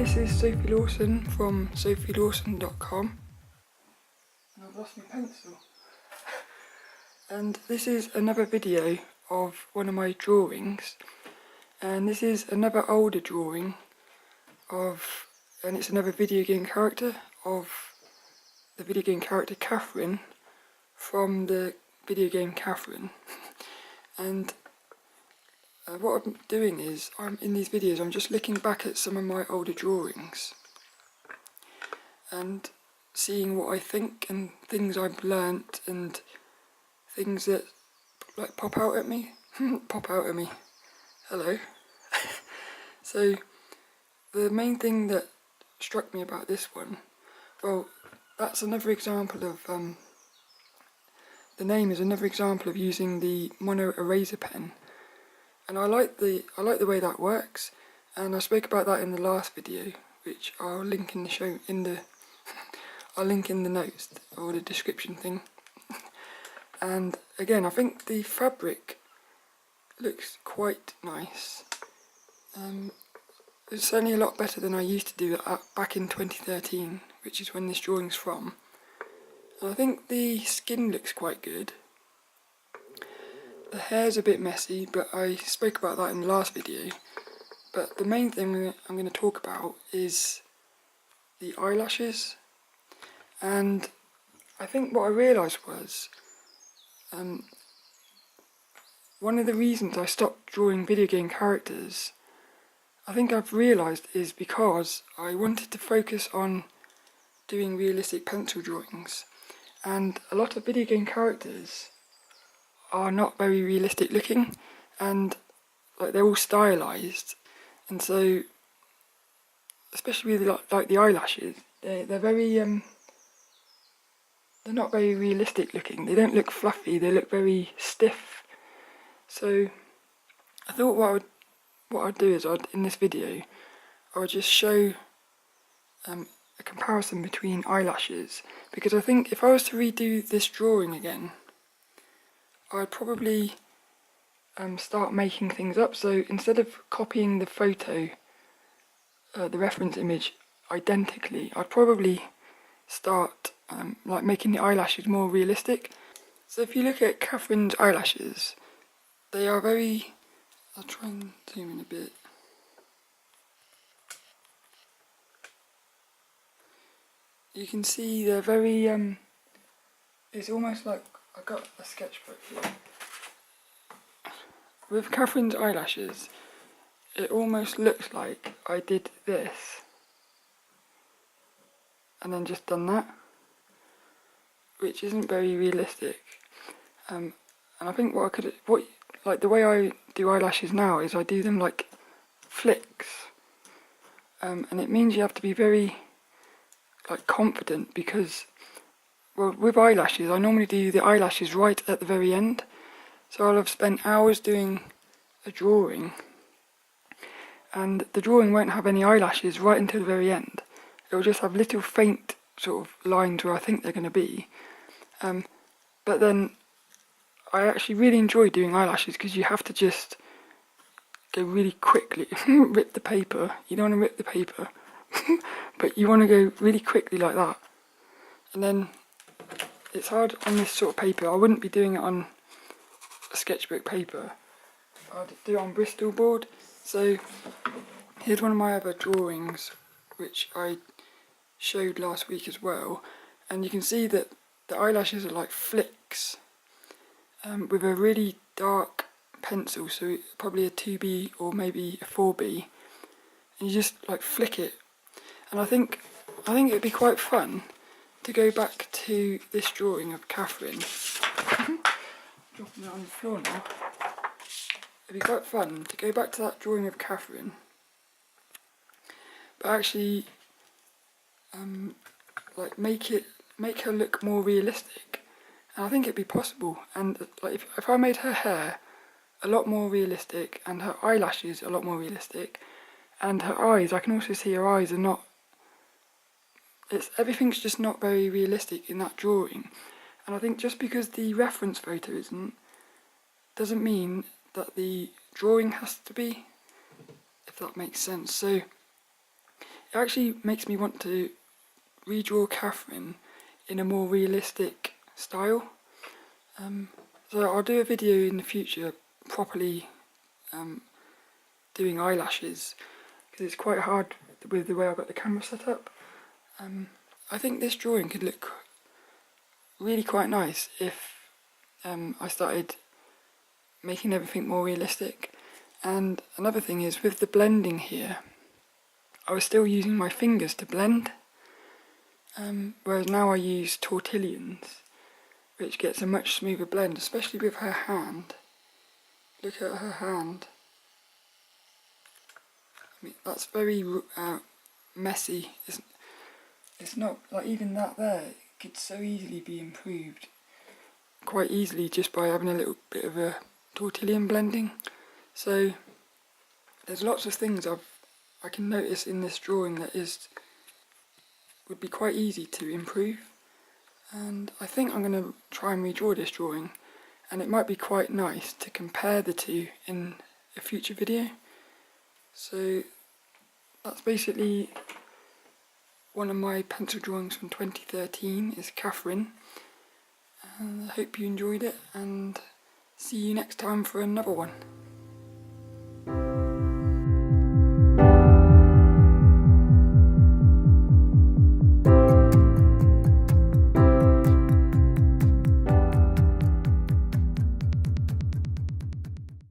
This is Sophie Lawson from sophielawson.com, and I've lost my pencil. And this is another video of one of my drawings, and this is another older drawing and it's another video game character of the video game character Catherine from the video game Catherine. And what I'm doing is, in these videos I'm just looking back at some of my older drawings and seeing what I think and things I've learnt and things that like pop out at me. Pop out at me. Hello. So the main thing that struck me about this one, well, that's another example of the name is another example of using the mono eraser pen. And I like the way that works, and I spoke about that in the last video, which I'll link in the I'll link in the notes or the description thing. And again, I think the fabric looks quite nice. It's certainly a lot better than I used to do it back in 2013, which is when this drawing's from. And I think the skin looks quite good. The hair's a bit messy, but I spoke about that in the last video. But the main thing I'm going to talk about is the eyelashes. And I think what I realised was, one of the reasons I stopped drawing video game characters, I think I've realised, is because I wanted to focus on doing realistic pencil drawings. And a lot of video game characters are not very realistic looking, and like they're all stylized, and so especially with like the eyelashes, they're very they're not very realistic looking. They don't look fluffy, they look very stiff. So I thought what I'd do is in this video I would just show a comparison between eyelashes, because I think if I was to redo this drawing again, I'd probably start making things up. So instead of copying the photo, the reference image identically, I'd probably start like making the eyelashes more realistic. So if you look at Catherine's eyelashes, they are very, I'll try and zoom in a bit. You can see they're very, it's almost like, I got a sketchbook here. With Catherine's eyelashes, it almost looks like I did this and then just done that, which isn't very realistic. And I think like the way I do eyelashes now is I do them like flicks, and it means you have to be very like confident, because well, with eyelashes, I normally do the eyelashes right at the very end. So I'll have spent hours doing a drawing, and the drawing won't have any eyelashes right until the very end. It'll just have little faint sort of lines where I think they're going to be. But then I actually really enjoy doing eyelashes, because you have to just go really quickly, rip the paper. You don't want to rip the paper, but you want to go really quickly like that. And then it's hard on this sort of paper. I wouldn't be doing it on a sketchbook paper. I'd do it on Bristol board. So here's one of my other drawings, which I showed last week as well. And you can see that the eyelashes are like flicks, with a really dark pencil, so probably a 2B or maybe a 4B. And you just like flick it. And I think it'd be quite fun to go back to this drawing of Catherine. Dropping it on the floor now. It'd be quite fun to go back to that drawing of Catherine, but actually like make her look more realistic. And I think it'd be possible. And like if I made her hair a lot more realistic and her eyelashes a lot more realistic, and her eyes, I can also see her eyes are not, everything's just not very realistic in that drawing. And I think just because the reference photo isn't, doesn't mean that the drawing has to be, if that makes sense. So it actually makes me want to redraw Catherine in a more realistic style. So I'll do a video in the future properly doing eyelashes, because it's quite hard with the way I've got the camera set up. I think this drawing could look really quite nice if I started making everything more realistic. And another thing is, with the blending here, I was still using my fingers to blend, whereas now I use tortillions, which gets a much smoother blend, especially with her hand. Look at her hand. I mean, that's very messy. It's not like, even that there could so easily be improved quite easily just by having a little bit of a tortillion blending. So there's lots of things I can notice in this drawing that would be quite easy to improve, and I think I'm going to try and redraw this drawing, and it might be quite nice to compare the two in a future video. So that's basically one of my pencil drawings from 2013, is Catherine, and I hope you enjoyed it, and see you next time for another one.